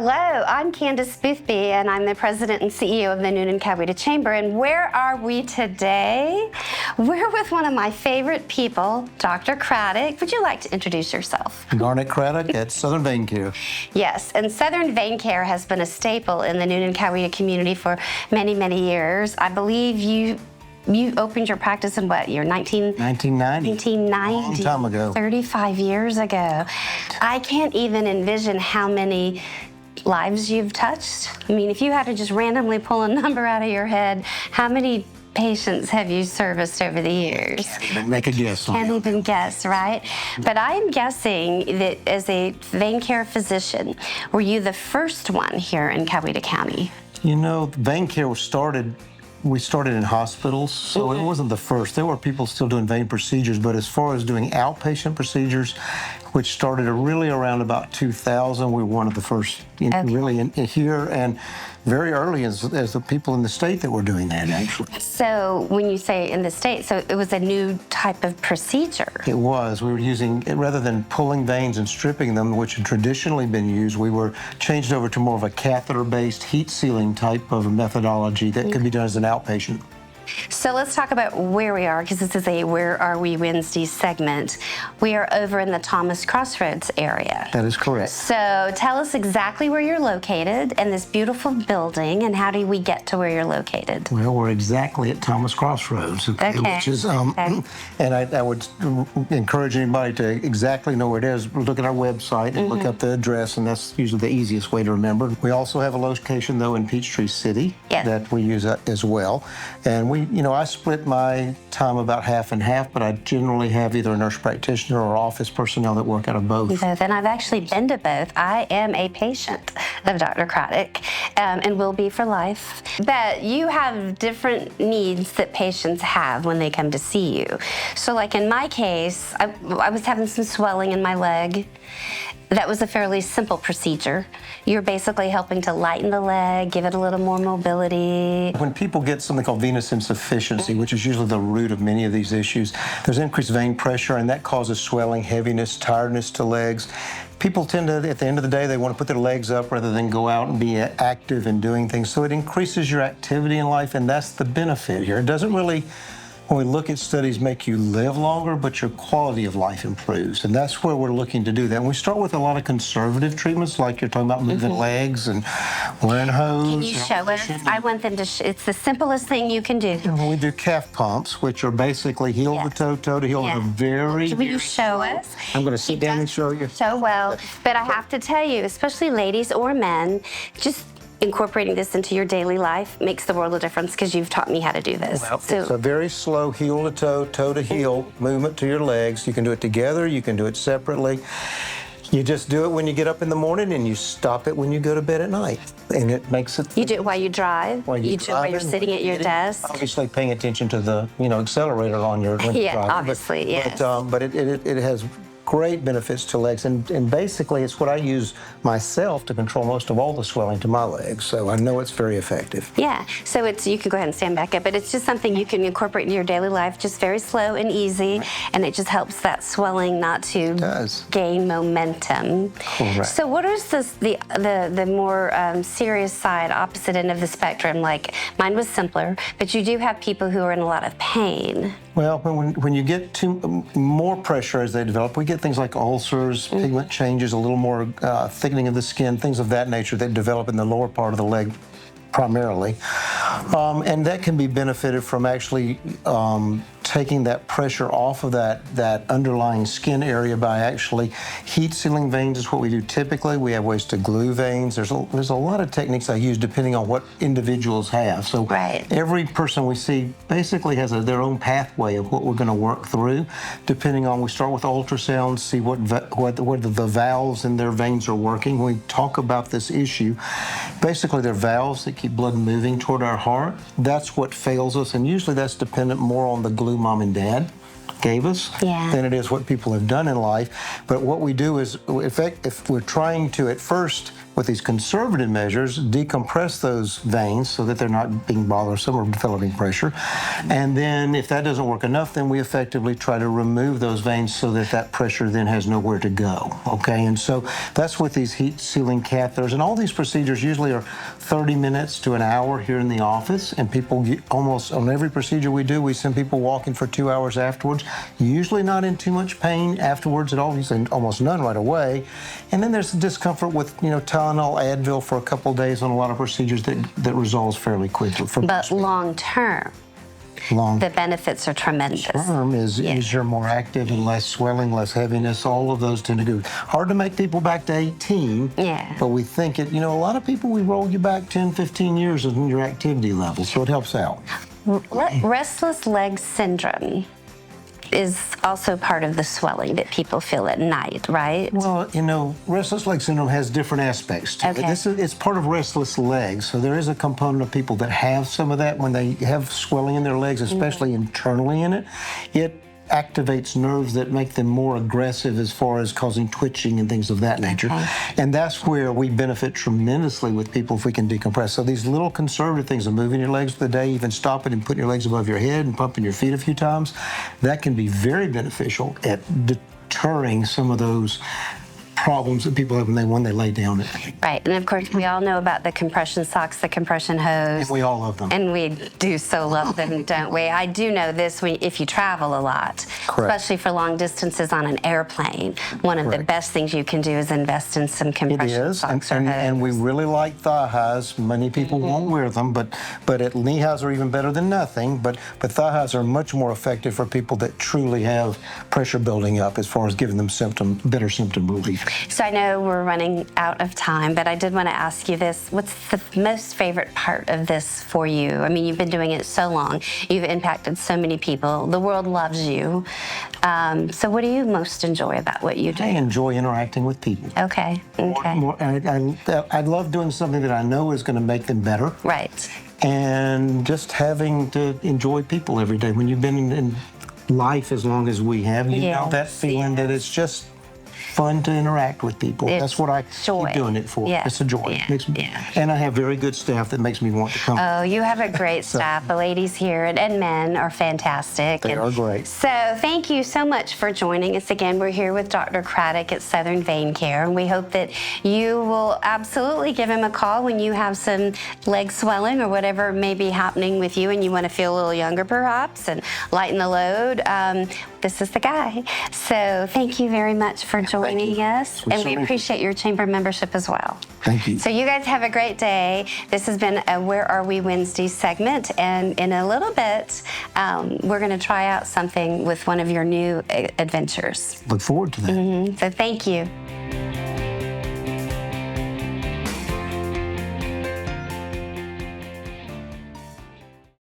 Hello, I'm Candace Boothby, and I'm the president and CEO of the Newnan-Coweta Chamber. And where are we today? We're with one of my favorite people, Dr. Craddock. Would you like to introduce yourself? Garnet Craddock at Southern Vein Care. Yes, and Southern Vein Care has been a staple in the Newnan-Coweta community for many, many years. I believe you opened your practice in what year? 1990. 1990. Long time ago. 35 years ago. I can't even envision how many lives you've touched. I mean, if you had to just randomly pull a number out of your head, how many patients have you serviced over the years? Can't even make a guess on Can't it. even guess, right? But I'm guessing that as a vein care physician, were you the first one here in Coweta County? You know, vein care we started in hospitals, so it wasn't the first. There were people still doing vein procedures, but as far as doing outpatient procedures, which started really around about 2000, we were one of the first really in here, and very early as the people in the state that were doing that, actually. So when you say in the state, so it was a new type of procedure. It was. We were using, rather than pulling veins and stripping them, which had traditionally been used, we were changed over to more of a catheter-based heat sealing type of methodology that could be done as an outpatient. So let's talk about where we are, because this is a Where Are We Wednesday segment. We are over in the Thomas Crossroads area. That is correct. So tell us exactly where you're located and this beautiful building, and how do we get to where you're located? Well, we're exactly at Thomas Crossroads, Okay. which is, Okay. and I would encourage anybody to exactly know where it is. Look at our website and look up the address, and that's usually the easiest way to remember. We also have a location, though, in Peachtree City that we use as well. And I split my time about half and half, but I generally have either a nurse practitioner or office personnel that work out of both. Both, and I've actually been to both. I am a patient of Dr. Craddock, and will be for life. But you have different needs that patients have when they come to see you. So like in my case, I was having some swelling in my leg. That was a fairly simple procedure. You're basically helping to lighten the leg, give it a little more mobility. When people get something called venous insufficiency, which is usually the root of many of these issues, there's increased vein pressure, and that causes swelling, heaviness, tiredness to legs. People tend to, at the end of the day, they want to put their legs up rather than go out and be active and doing things. So it increases your activity in life, and that's the benefit here. It doesn't really, when we look at studies, make you live longer, but your quality of life improves. And that's where we're looking to do that. And we start with a lot of conservative treatments, like you're talking about moving legs and wearing hose. Can you show us? I want them to, it's the simplest thing you can do. We do calf pumps, which are basically heel to toe, toe to heel. Yes. Very, Will you show us? I'm going to sit down and show you. So well, but I have to tell you, especially ladies or men, just incorporating this into your daily life makes the world of difference, because you've taught me how to do this. Well, it's a very slow heel to toe, toe to heel movement to your legs. You can do it together, you can do it separately. You just do it when you get up in the morning, and you stop it when you go to bed at night. And it makes it... You do it while you drive? While you do it while you're sitting at your desk? Obviously paying attention to the, accelerator on your Yeah, driver. obviously, yes. But it has great benefits to legs, and basically it's what I use myself to control most of all the swelling to my legs, so I know it's very effective. Yeah, so you can go ahead and stand back up, but it's just something you can incorporate in your daily life, just very slow and easy, and it just helps that swelling not to gain momentum. Correct. So what is the more serious side, opposite end of the spectrum? Like mine was simpler, but you do have people who are in a lot of pain. Well, when you get more pressure as they develop, we get things like ulcers, pigment changes, a little more thickening of the skin, things of that nature that develop in the lower part of the leg primarily. And that can be benefited from actually taking that pressure off of that underlying skin area by actually heat sealing veins is what we do typically. We have ways to glue veins. There's a lot of techniques I use depending on what individuals have. So every person we see basically has their own pathway of what we're going to work through, depending on, we start with ultrasound, see what the valves in their veins are working. When we talk about this issue, basically they're valves that keep blood moving toward our heart. That's what fails us, and usually that's dependent more on the glue mom and dad gave us than it is what people have done in life. But what we do is, if we're trying to at first with these conservative measures, decompress those veins so that they're not being bothersome or developing pressure. And then if that doesn't work enough, then we effectively try to remove those veins so that that pressure then has nowhere to go, okay? And so that's with these heat sealing catheters. And all these procedures usually are 30 minutes to an hour here in the office, and people almost on every procedure we do, we send people walking for 2 hours afterwards, usually not in too much pain afterwards at all, usually almost none right away. And then there's discomfort with, Tylenol, Advil for a couple of days on a lot of procedures that resolves fairly quickly. But long term, the benefits are tremendous. Term is you're more active and less swelling, less heaviness. All of those tend to go. Hard to make people back to 18. Yeah. But we think it, a lot of people, we roll you back 10, 15 years in your activity level, so it helps out. Restless leg syndrome is also part of the swelling that people feel at night, right? Well, restless leg syndrome has different aspects to Okay. it. It's part of restless legs. So there is a component of people that have some of that when they have swelling in their legs, especially internally in it. It activates nerves that make them more aggressive as far as causing twitching and things of that nature. Okay. And that's where we benefit tremendously with people if we can decompress. So these little conservative things of moving your legs for the day, even stopping and putting your legs above your head and pumping your feet a few times, that can be very beneficial at deterring some of those problems that people have when they lay down at night. Right, and of course we all know about the compression socks, the compression hose. And we all love them. And we do so love them, don't we? I do know this if you travel a lot, Correct. especially for long distances on an airplane. One of the Correct. best things you can do is invest in some It compression is, socks or and we hose. really like thigh highs. Many people won't wear them, but knee highs are even better than nothing. But thigh highs are much more effective for people that truly have pressure building up as far as giving them better symptom relief. So I know we're running out of time, but I did want to ask you this. What's the most favorite part of this for you? I mean, you've been doing it so long. You've impacted so many people. The world loves you. So what do you most enjoy about what you do? I enjoy interacting with people. Okay, okay. I love doing something that I know is going to make them better. Right. And just having to enjoy people every day. When you've been in life as long as we have, you know that feeling that it's just fun to interact with people. That's what I joy. keep doing it for. Yeah. It's a joy. Yeah. And I have very good staff that makes me want to come. Oh, you have a great staff. The ladies here and men are fantastic. They are great. So thank you so much for joining us again. We're here with Dr. Craddock at Southern Vein Care, and we hope that you will absolutely give him a call when you have some leg swelling or whatever may be happening with you and you want to feel a little younger perhaps and lighten the load. This is the guy. So thank you very much for joining us, and we appreciate your chamber membership as well. Thank you. So you guys have a great day. This has been a Where Are We Wednesday segment, and in a little bit, we're going to try out something with one of your new adventures. Look forward to that. So thank you.